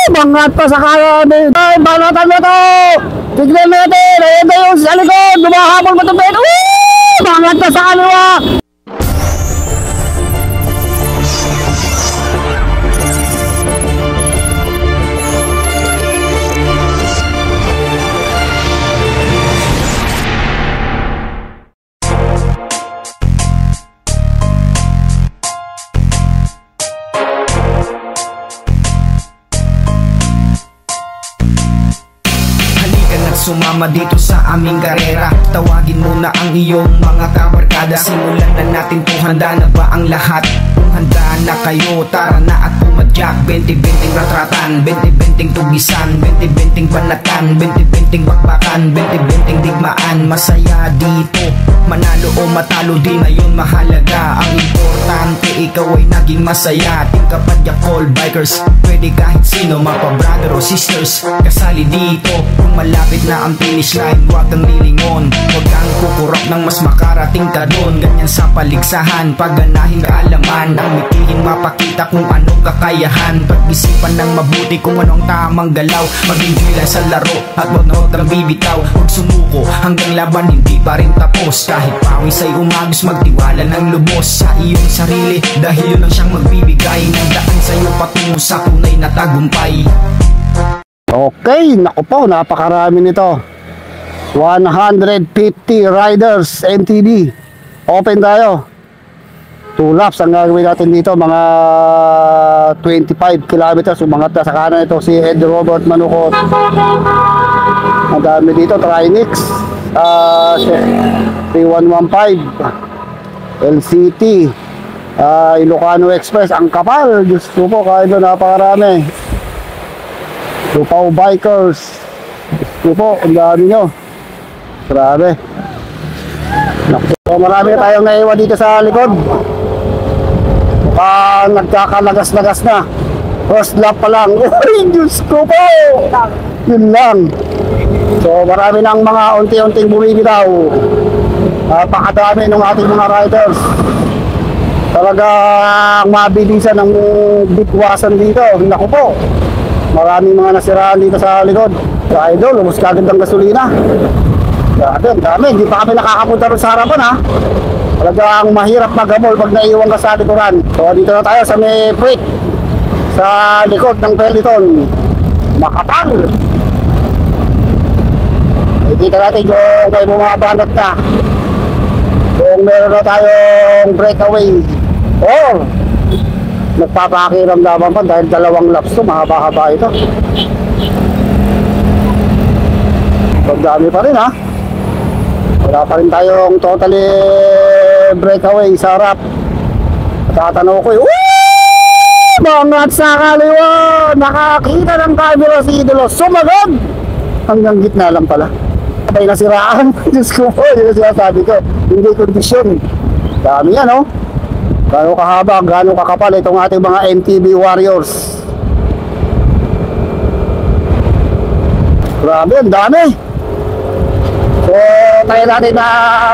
Bangat pa sa kanan. Ay, banatan mo to. Tignan natin. Ayan na yung sa likod. Lumahabol mo ito, Ben. Bangat pa sa kaliwa. Sumama dito sa aming karera. Tawagin mo na ang iyong mga kabarkada. Simulan na natin kung handa na ba ang lahat. Kung handa na kayo, tara na at pumadyak. 20-20 ratratan, 20-20 tugisan, 20-20 panatan, 20-20 bakbakan, 20-20 digmaan. Masaya dito, manalo o matalo di na yun mahalaga. Ang importante ikaw ay naging masaya. Team Kapadyak All Bikers, pwede kahit sino, mapa brother o sisters, kasali dito. Kung malapit na ang finish line, huwag kang lilingon. Huwag kang kukurap ng mas makarating ka doon. Ganyan sa paligsahan, pagganahin kaalaman. Ang mitihin mapakita kung anong kakayahan. Pag-isipan ng mabuti kung anong tamang galaw. Mag-enjoy lang sa laro at huwag kang bibitaw. Huwag sumuko hanggang laban hindi pa rin tapos. Kahit pawis ay umagos, magtiwala ng lubos sa iyong sarili, dahil yun ang siyang magbibigay ng daan sa'yo patungo sa tunay na tagumpay. Okay, naku po, napakarami nito. 150 riders MTB. Open tayo. 2 laps ang gagawin natin dito. Mga 25 kilometers. Umangat na sa kanan ito si Ed Robert Manukot. Ang dami dito. Trinix 3115 LCT Ilocano Express. Ang kapal. Diyos ko po, kahit doon napakarami. Lupaw Bikers. Ito po, ang dami nyo. Grabe. Naku, marami tayong naiwan dito sa likod. Mukhang nagkakalagas-lagas na. First lap pa lang. Uy, Diyos ko po. Yun lang. So marami ng mga unti-unting bumibitaw. Pakadami ng ating mga riders. Talagang mabilisan ang bitwasan dito. Naku po, maraming mga nasiraan dito sa likod. Sa idol, lumos kagad ang gasolina. Grabe, ang dami. Hindi pa kami nakakapunta rin sa harapan, ha. Talagang mahirap maghamol pag naiwan ka sa likuran. So dito na tayo sa may break sa likod ng peloton. Makapal. Kita natin yung may bumabanat na. Kung meron na tayong breakaway. Oh, nagpapakiramdaman pa dahil 2 laps to, mahaba-haba ito. Pagdami pa rin, ha. Wala pa rin tayong totally breakaway sa harap. Tatanaw ko, bangat sa kaliwa. Nakakita ng camera si Idolo, sumagad hanggang gitna lang pala. Patay na siraan. Diyos ko po, yun ang sinasabi ko, hindi kondisyon. Dami yan, oh. Gano'ng kahaba, gano'ng kakapal itong ating mga MTB Warriors. Grabe, ang dami. So, tayo natin na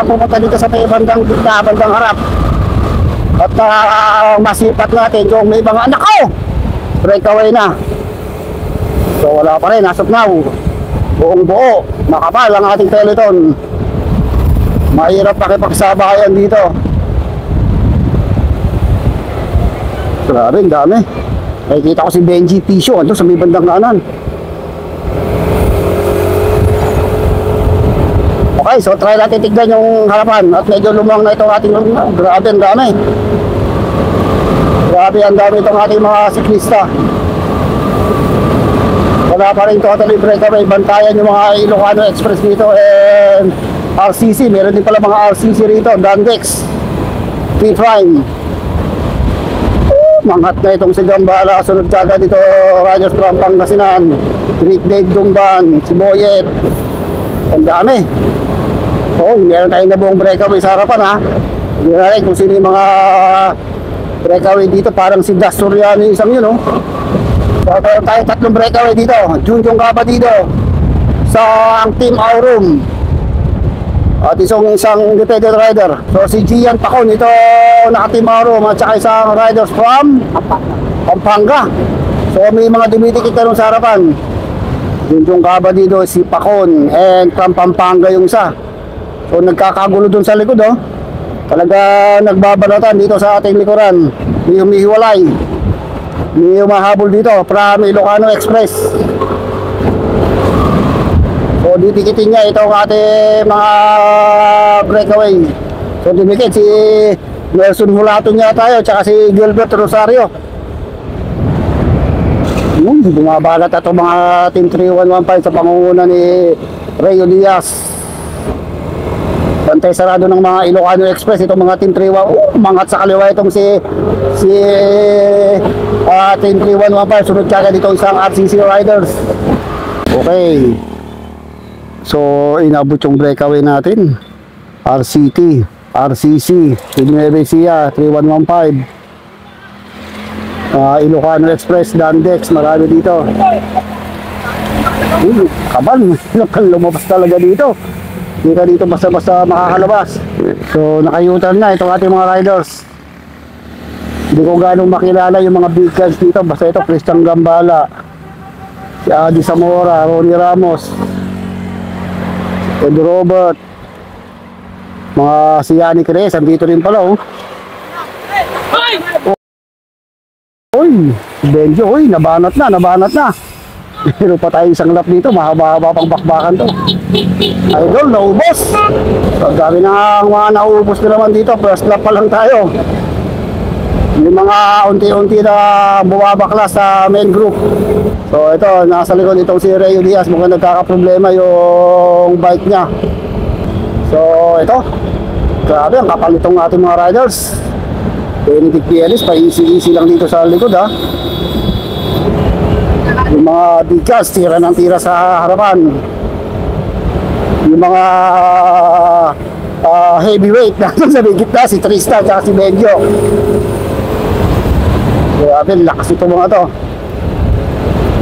pumunta dito sa may bandang gitna, bandang harap. At masipat natin kung may mga anak ko. Breakaway na. So, wala pa rin, as of now. Buong buo, makapal ang ating peloton. Mahirap pakipagsabayan dito. Grabe, ang dami. Nakikita ko si Benji Tisho ando sa may bandang kanan. Okay, so try natin tignan yung harapan. At medyo lumang na itong ating grabe, ang dami. Grabe, ang dami itong ating mga siklista. Wala pa rin totally breakaway. Bantayan yung mga Ilocano Express dito and RCC. Meron din pala mga RCC rito. Dandex, P-Prime. Mangat na itong si Gambala. Sunod kaga dito Riders from Pangasinan, Great Dave Dungban, si Boyet. Ang dami. Oo, meron tayong nabuong breakaway sa harapan, ha. Hindi na rin kung sino yung mga breakaway dito. Parang si Das Soriano isang yun, oh. So, meron tayong 3 breakaway dito. Junjong Kapatido sa ang Team Aurum at isang independent rider. So si Gian Pacon, ito naka Team Aurum, at saka isang riders from Pampanga. So may mga dumidikit na rin sa harapan. Yung kaba dito si Pacon and from Pampanga yung isa. So nagkakagulo dun sa likod oh. Talaga nagbabalatan dito sa ating likuran. May humihiwalay. May humahabol dito from Ilocano Express. So didikitin niya itong ating mga breakaway. So dumikit si Nelson Hulaton niya tayo tsaka si Gilbert Rosario. Bumabalat ito mga Team 3115 sa pangunguna ni Rayo Diaz. Bantay sarado ng mga Ilocano Express itong mga Team 31. Mangat sa kaliwa itong si Team 3115. Sunod kagad itong isang RCC Riders. Okay. So inabot yung breakaway natin. RCC Nueva 3115. Ilocano Express, Dandex, marami dito. Kaban, lumabas talaga dito. Hindi ka dito basta-basta makakalabas. So nakayutan na itong ating mga riders. Hindi ko ganong makilala yung mga big guns dito. Basta ito, Christian Gambala, si Adi Zamora, Ronnie Ramos, Ed Robert, mga si Yannick Reyes, andito rin pala oh. Uy, Benjo, uy, nabanat na. Pero pa tayo isang lap dito, mahaba-haba pang bakbakan to. Idol, naubos. So, dami na mga naubos na naman dito, first lap pa lang tayo. Yung mga unti-unti na bumabakla sa main group. So, ito, nasa likod itong si Rayo Diaz, mukhang nagkakaproblema yung bike niya. So, ito, grabe, ang kapal itong ating mga riders. Benedict Pieris, pa-easy-easy lang dito sa likod ha. Yung mga dikas, tira ng tira sa harapan. Yung mga heavyweight natin sa gitna, si Trista at si Benjo. Grabe, lakas ito mga to.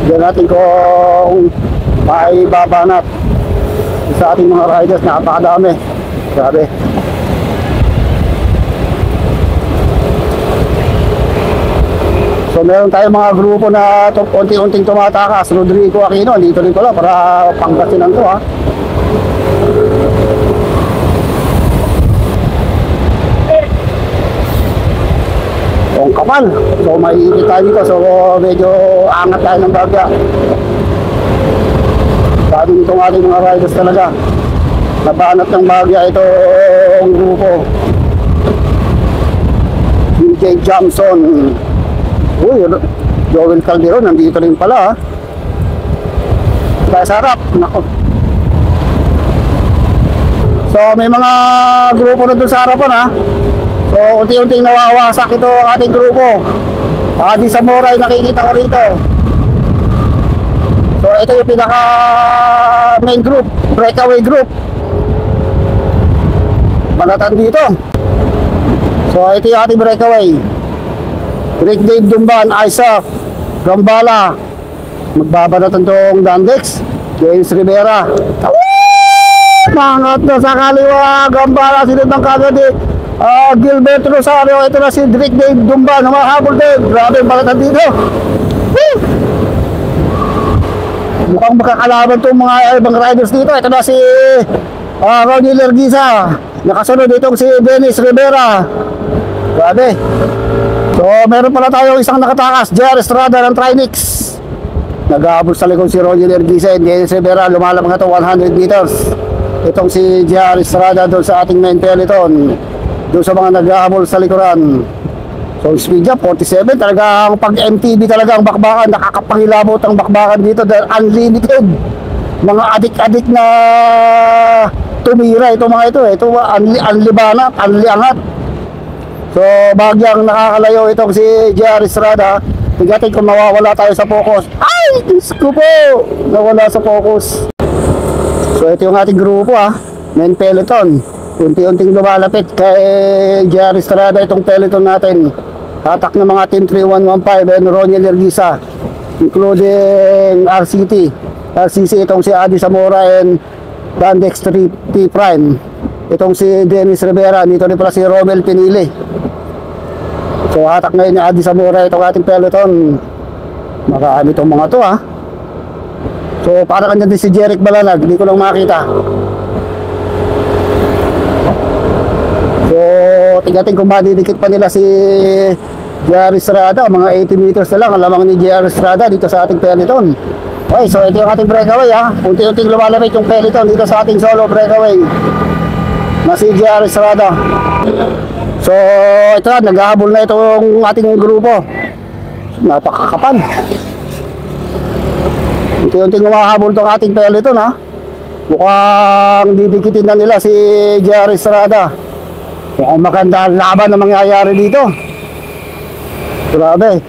Diyan natin kung maibabanat sa ating mga riders, napakadami. Grabe. So meron tayong mga grupo na unti-unting tumatakas. Rodrigo Aquino, dito rin ko lang para Pangasinan to ha. Ang kapal. So maiikit tayo dito. So medyo angat tayo ng bagya. Sabi nitong ating mga riders talaga. Nabanat ng bagya itong grupo. DJ Johnson. Uy, Joel Calderon, nandito rin pala ha. Kaya sarap, nako. So may mga grupo na doon sa harapan ha. So unti-unting nawawasak ito ang ating grupo. Adi Zamora ay nakikita ko rito. So ito yung pinaka main group, breakaway group. Balatan dito. So ito yung ating breakaway. Rick Dave Dumban, Isaac Gambala, magbabanatan tong Dandex, James Rivera. Mangat na sa kaliwa, Gambala, sinunod ng kagad Gilbert Rosario. Ito na si Rick Dave Dumban, humahabol din. Grabe yung balatan dito. Woo! Mukhang makakalaban itong mga ibang riders dito. Ito na si Ronnie Lerguiza, nakasunod itong si Dennis Rivera. Grabe. So meron pala tayong isang nakatakas, JR Estrada ng Trinix. Nag-aabot sa likod si Ronnie Lerguiza and Dennis Rivera. Lumalabang ito 100 meters. Itong si JR Estrada doon sa ating main peloton, doon sa mga nag-aabot sa likuran. So speed niya 47. Talagang pag MTB talaga ang bakbakan, nakakapangilabot ang bakbakan dito dahil unlimited. Mga adik-adik na tumira itong mga ito. Ito unlibanat, unliangat. So bagyang nakakalayo itong si JR Estrada. Tigatin kung mawawala tayo sa focus. Ay! Diyos ko po! Nawala sa focus. So ito yung ating grupo ha. Main peloton. Unti-unting lumalapit kay JR Estrada itong peloton natin. Hatak ng mga Team 3115 and Ronnie Lerguiza, including RCC itong si Adi Zamora and Dandex T Prime. Itong si Dennis Rivera. Dito rin pala si Romel Pinili. So hatak ngayon ni Adi Zamora itong ating peloton. Marami itong mga to ha. So parang andyan din si Jeric Balanag, hindi ko lang makita. So tingnan kung madidikit pa nila si JR Estrada. Mga 80 meters na lang ang lamang ni JR Estrada dito sa ating peloton. Okay, so ito yung ating breakaway ha. Unti-unting lumalapit yung peloton dito sa ating solo breakaway na si JR Estrada. So ito na, naghahabol na itong ating grupo. Napakakapal. Unti-unting humahabol itong ating peloton ha. Mukhang didikitin na nila si JR Estrada. Mukhang maganda ang laban na mangyayari dito. Grabe.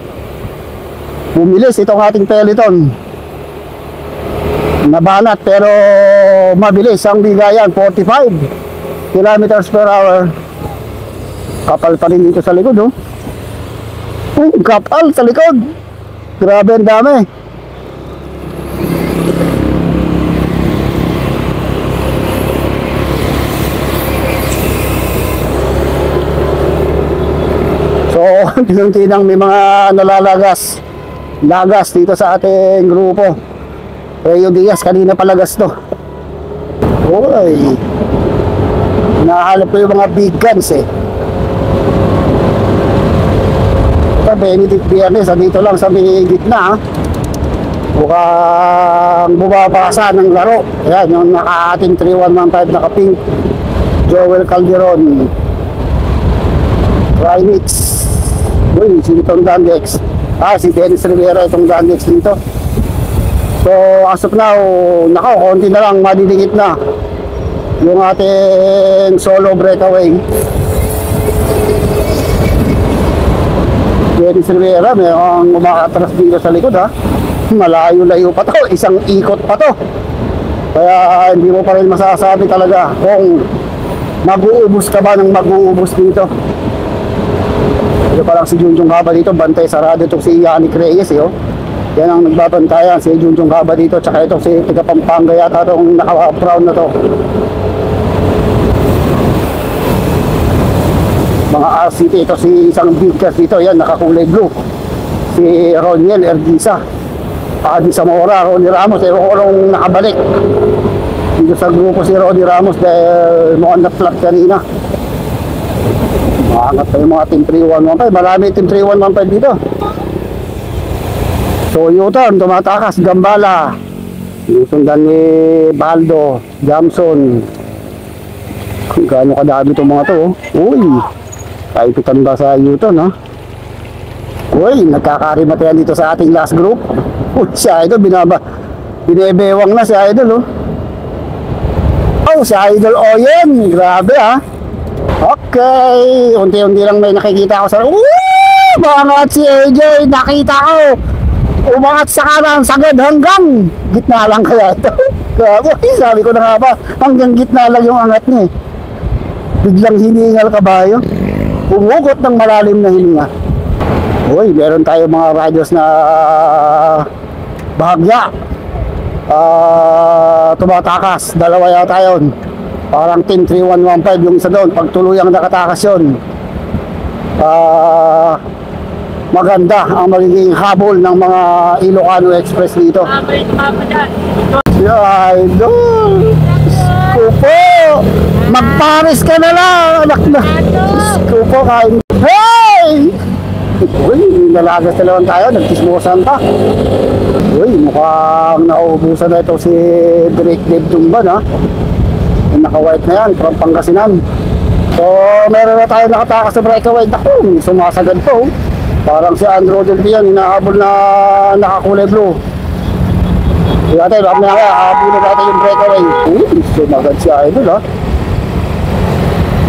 Bumilis itong ating peloton. Nabanat pero mabilis ang bigayan, 45 kilometers per hour. Kapal pa rin dito sa likod oh. Kapal sa likod. Grabe ang dami. So tinang may mga nalalagas lagas dito sa ating grupo. Reo Diaz kanina palagas to. Uy, nahalap ko yung mga big guns eh. Benedict Biernes, dito lang sa may gitna. Mukhang bumabasa ng laro. Ayan, yung naka-ating 3115 naka-pink Joel Calderon, Rynix. Uy, si itong Dandex. Si Dennis Rivera itong Dandex dito. So as of now, konti na lang, madidikit na yung ating solo breakaway. Dennis Rivera, mayroong umakatras dito sa likod ha. Malayo-layo pa to, isang ikot pa to. Kaya hindi mo pa rin masasabi talaga kung mag-uubos ka ba ng mag-uubos dito. Ito pa lang si Junjung Gaba dito, bantay sarado itong si Yannick Reyes eh, oh. Yan ang nagbabantayan, si Junjung Gaba dito, tsaka itong si Tiga Pampanga yata itong naka-brown na to. Mga RCT, ito si isang bigkas dito, yan nakakulay blue, si Roniel Ergisa. Adi Zamora, Ronnie Ramos, ewan ko nung nakabalik dito sa grupo si Ronnie Ramos dahil mukhang na-flat kanina. Maangat pa yung mga Team 3115, marami Team 3115 dito. So U-turn, tumatakas, Gambala, susundan ni Baldo, Jamson. Kung gaano kadami itong mga to oh. Uy, kaipitan ba sa U-turn ha? Uy, nagkakarimatean dito sa ating last group. Uy, si Idol, binebewang na si Idol oh. Oh, si Idol Oyen, grabe ha. Okay, unti-unti lang may nakikita ko sa... Umangat si AJ, nakita ko. Umangat sa kanan, sagad hanggang gitna lang kaya ito. Grabe, sabi ko na nga ba, hanggang gitna lang yung angat niya. Biglang hiningal kabayo. Umugot ng malalim na hininga. Uy, meron tayo mga radios na bahagya. Tumatakas, dalawa yata yun. Parang Team 3115 yung isa doon. Pag tuluyang nakatakas yun, maganda ang magiging habol ng mga Ilocano Express dito. Si Idol, Skupo, magparis ka na lang, anak na. Skupo, kain. Hey! Uy, nalagas na naman tayo, nagkismosan pa. Uy, mukhang naubusan na ito si Drake Dave Tumban ha. Yung naka-white na yan, from Pangasinan. So, meron na tayo nakatakas sa breakaway. Naku, sumasagad po. Parang si Andrew Del Pian, hinahabol na nakakulay blue. Kaya tayo, mamaya hahabulin natin yung breakaway. Uy, sumagad si Idol ha.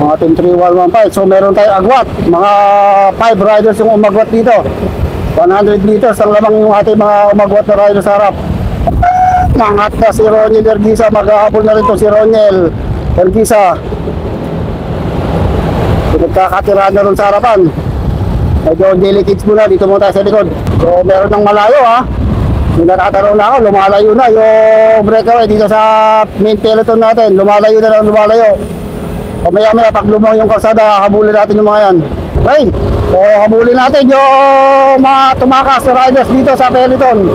Mga Team 3115. So, meron tayo agwat. Mga 5 riders yung umagwat dito. 100 meters ang lamang yung ating mga umagwat na riders sa harap. Nangat na si Roniel Ergisa, maghahabol na rin to si Roniel Ergisa. Nagkakatira na rin sa harapan. Medyo delicate muna, dito muna tayo sa likod. So meron ng malayo ha. Yung natatanong na ako, lumalayo na yung breakaway dito sa main peloton natin. Lumalayo na lang, lumalayo. O maya maya pag lumang yung kalsada, habulin natin yung mga yan. Okay, So, habulin natin yung mga tumakas na riders dito sa peloton.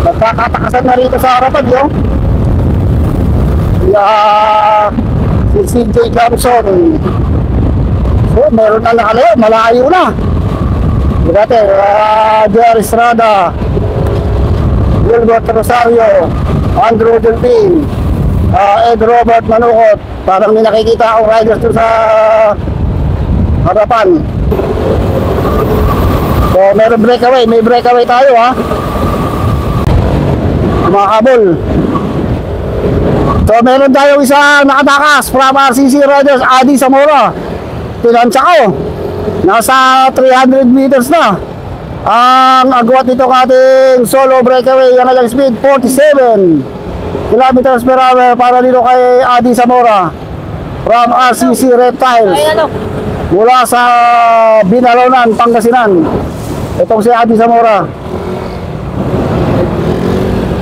Nagkakatakasan na rito sa harapan yun. Si CJ Johnson. So, meron na nakalayo, malayo na. Dati, Jerry Estrada, Gilbert Rosario, Andrew Delpin, Ed Robert Manukot. Parang may nakikita akong riders doon sa harapan. So, meron breakaway. May breakaway tayo, ha. Kumakabol. So, meron tayong isang nakatakas from RCC Riders, Adi Zamora. Tinansya ko. Nasa 300 meters na. Ang agwat nito ng ating solo breakaway. Ang alang speed, 47 kilometers per hour para dito kay Adi Zamora. From RCC Reptiles. Mula sa Binalonan, Pangasinan. Itong si Adi Zamora.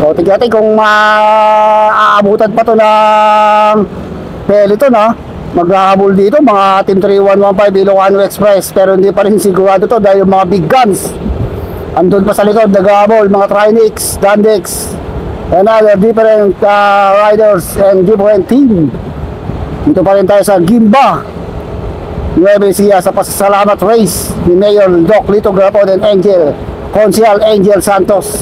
So, tignan kung maaabutan pa to ng peloton, ha. Maghahabol dito mga Team 3115 Ilocano Express, pero hindi pa rin sigurado to dahil yung mga big guns andun pa sa likod, naghahabol mga Trinix, Dandex and other different riders and different team. Dito pa rin tayo sa Gimba Nueva Ecija sa pasasalamat race ni Mayor Doc Lito Grapon and Angel Consial Angel Santos.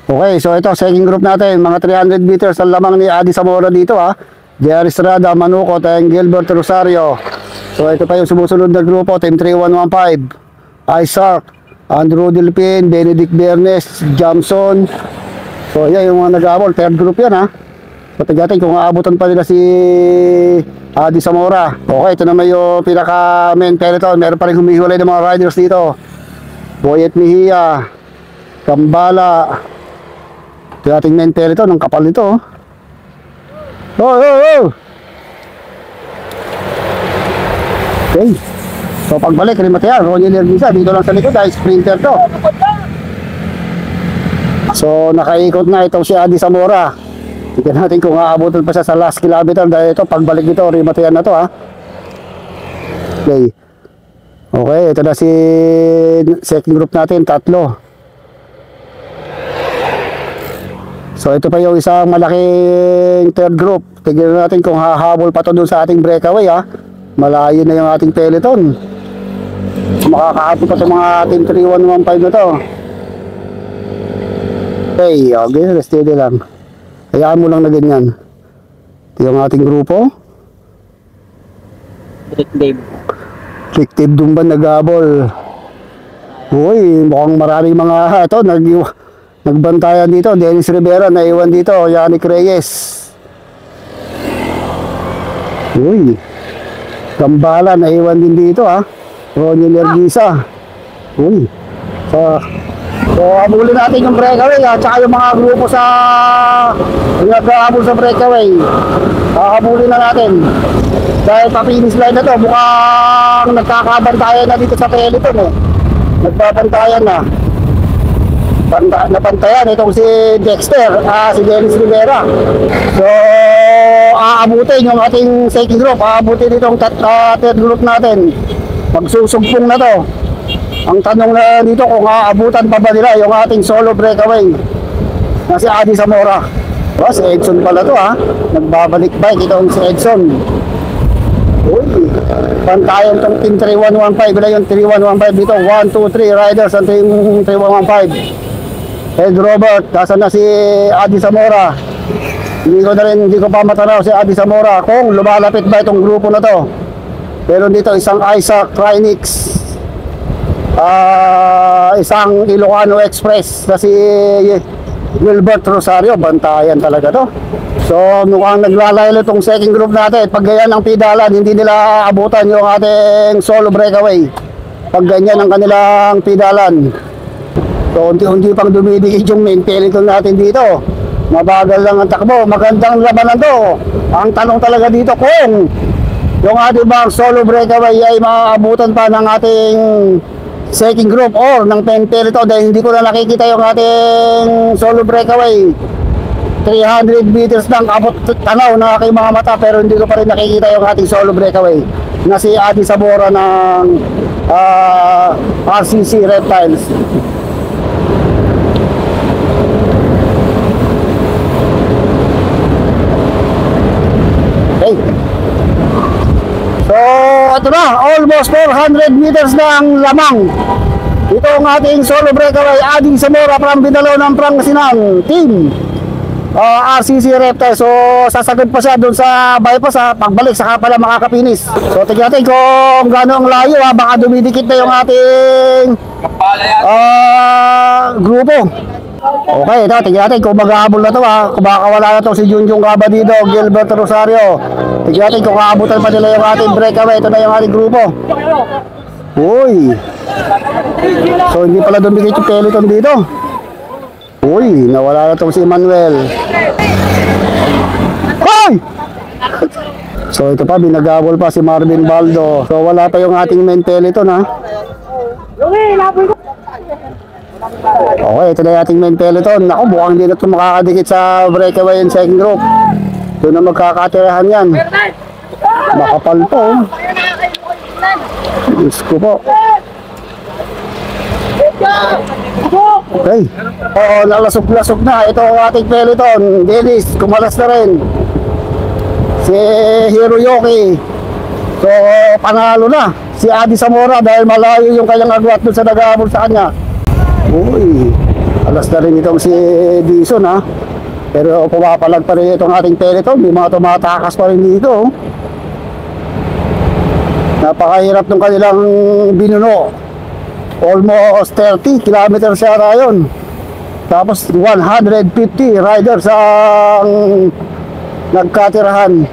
Okay, so ito second group natin, mga 300 meters ang lamang ni Adi Zamora dito, ha. Jerry Estrada, Manukot, and Gilbert Rosario. So ito pa yung sumusunod na grupo, Team 3115, Isaac, Andrew Delpin, Benedict Bernes, Jamson. So yan yung mga nag-aabol, third group yan, ha. So tignan kung aabutan pa nila si Adi Zamora. Okay, ito naman yung pinaka main peloton. Meron pa rin humihiwalay ng mga riders dito. Boyet Mejia, Kambala. Ito yung ating main peloton, ang kapal nito, oh. Okay. So pagbalik, Rimatayan, Ronnie Lerguisa, dito lang sa likod dahil sprinter to. So nakaikot na itong si Adi Zamora. Tignan natin kung aabutan pa siya sa last kilometer dahil ito, pagbalik dito, Rimatayan na to, ha. Okay. Okay, ito na si second group natin, tatlo. So ito pa yung isang malaking third group. Tignan natin kung hahabol pa to dun sa ating breakaway, ha. Malayo na yung ating peloton. Makakahabol pa itong mga Team 3115 na to. Okay, okay, steady lang. Hayaan mo lang na ganyan. Ito yung ating grupo. Rick Dave Dumban nag-habol. Uy, mukhang maraming mga ito nagbantayan dito. Dennis Rivera naiwan dito. Yannick Reyes. Uy. Gambala naiwan din dito, ha. Ronnie Lerguisa. Uy. So habulin natin yung breakaway, ha. Tsaka yung mga grupo sa nag-ahabol sa breakaway. Habulin na natin. Dahil pa-finish line na to. Mukhang nagkakabantayan na dito sa peloton, eh. Nagbabantayan na. Napantayan itong si Dexter, si Dennis Rivera. So aabutin yung ating second group, aabutin itong third group natin. Magsusumpong na to. Ang tanong na dito kung aabutan pa ba nila yung ating solo breakaway na si Adi Zamora. Si Edson pala to, ha. Nagbabalik bike itong si Edson. Uy, pantayan itong Team 3115. Bila yung 3115 dito, 1, 2, 3 riders ang Team 3115. Ed Robert, nasa na si Adi Zamora. Hindi ko pa matanaw si Adi Zamora kung lumalapit ba itong grupo na to. Pero dito isang Isaac Trinix, isang Ilocano Express na si Gilbert Rosario. Bantayan talaga to. So mukhang naglalaylo itong second group natin. Pag ganyan ang pidalan, hindi nila abutan yung ating solo breakaway. Pag ganyan ang kanilang pidalan. So unti-unti pang dumidikit yung main peloton natin dito. Mabagal lang ang takbo. Magandang labanan to. Ang tanong talaga dito kung yung ating bang solo breakaway ay maabutan pa ng ating second group or ng main peloton, dahil hindi ko na nakikita yung ating solo breakaway. 300 meters lang abot tanaw ng aking mga mata, pero hindi ko pa rin nakikita yung ating solo breakaway na si Adi Zamora ng RCC Reptiles. Okay. So ito na, almost 400 meters na ang lamang. Ito ang ating solo breakaway, Adi Zamora from Binalao ng Pangasinan team, RCC Reptiles. So sasagad pa siya doon sa bypass, pagbalik saka pala makakapinis. So tignan natin kung gaano ang layo, baka dumidikit na yung ating grupo. Okay, ito tignan natin kung mag-aabol na to, kung baka wala na to si Junjung Cabadido, Gilbert Rosario. Tignan natin kung kaabutan pa nila yung ating breakaway. Ito na yung ating grupo. Uy, so hindi pala dumikit yung peloton dito. Uy, nawala na itong si Manuel. Hoy! So ito pa, binagabol pa si Marvin Baldo. So wala pa yung ating main peloton, ha. Okay, ito na yung ating main peloton. Naku, mukhang hindi na ito makakadikit sa breakaway and second group. Doon na magkakatirahan yan. Makapal po. Diyos ko po. Okay. Oo, nalasok-lasok na. Ito ang ating peloton. Dennis, kumalas na rin. Si Hiroyuki. So, panalo na. Si Adi Zamora dahil malayo yung kanyang agwat doon sa nag-aabol sa kanya. Uy, alas na rin itong si Dison, ha. Pero pumapalag pa rin itong ating peloton. May mga tumatakas pa rin dito. Napakahirap ng kanilang binuno. Almost 30 kilometers siya yun. Tapos 150 riders ang nagkatirahan,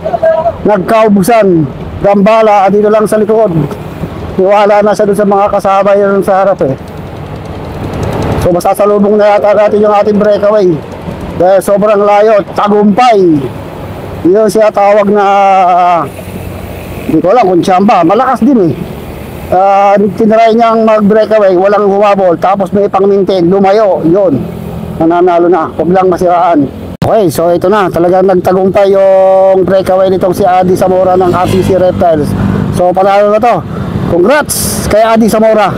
nagkaubusan. Gambala dito lang sa likod. Iwala na siya doon sa mga kasama yun sa harap, eh. So masasalubong na yata natin yung ating breakaway dahil sobrang layo. Tagumpay, yun siya tawag na hindi ko alam kung tsamba, malakas din, eh. Tinry niyang mag-breakaway, walang humabol, tapos may pang-maintain, lumayo, yun, nananalo na, huwag lang masiraan. Okay, so ito na, talagang nagtagumpay yung breakaway nitong si Adi Zamora ng RCC Reptiles. So panalo na to, congrats kay Adi Zamora.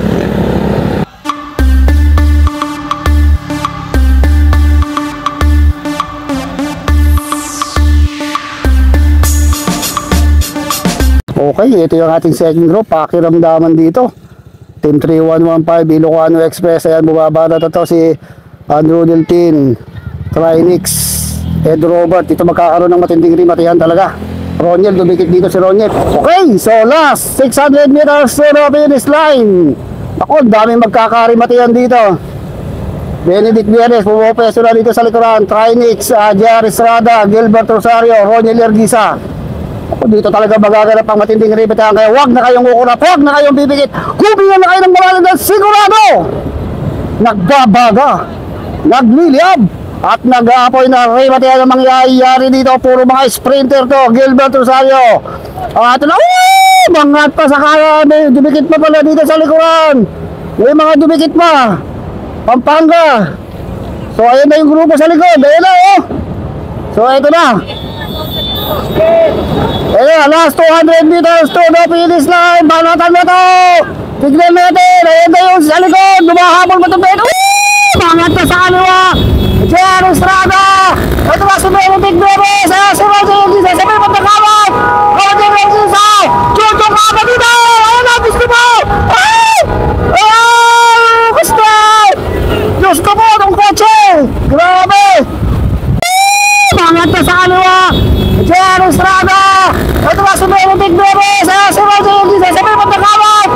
Okay, ito yung ating second group, pakiramdaman dito. Team 3115, Ilocano Express, ayan, bumaba na to si Andrew Deltin, Trinix, Ed Robert. Ito magkakaroon ng matinding rimatihan talaga. Roniel, dumikit dito si Roniel. Okay, so last 600 meters to the finish line. Ako, daming magkakarimatihan dito. Benedict Vieres, pumopeso na dito sa likuran. Trinix, Jerry Estrada, Gilbert Rosario, Roniel Ergisa. Dito talaga magaganap ang matinding rimatihan. Kaya huwag na kayong kukurap, huwag na kayong bibigit. Kubihan na kayo ng malalim dahil sigurado nagbabaga, nagliliyab at nag-aapoy na rimatihan ang mangyayari dito. Puro mga sprinter to. Gilbert Rosario, ito na, mangat pa sa kaya. May dumikit pa pala dito sa likuran. May mga dumikit pa, Pampanga. So ayun na yung grupo sa likod. Ayun na, oh. So ito na. Ayan, last 200 meters to the finish line. Banatan na to. Tignan natin. Ayan na yung sa likod. Dumahabol ba ito? Mangat na sa kaliwa. Jerry Estrada. Ito ba si Benedict Vieres? Si Roger Ergisa. Sabi mo magkakawag. Roger Ergisa. Junjung Cabadido. Ayan na, gusto mo. Gusto. Diyos ko po, itong kotse. Grabe. Mangat na sa kaliwa. Jerry Estrada. Ito ba si Benedict Vieres? Si Roger Ergisa. Sabi mo magkakawag.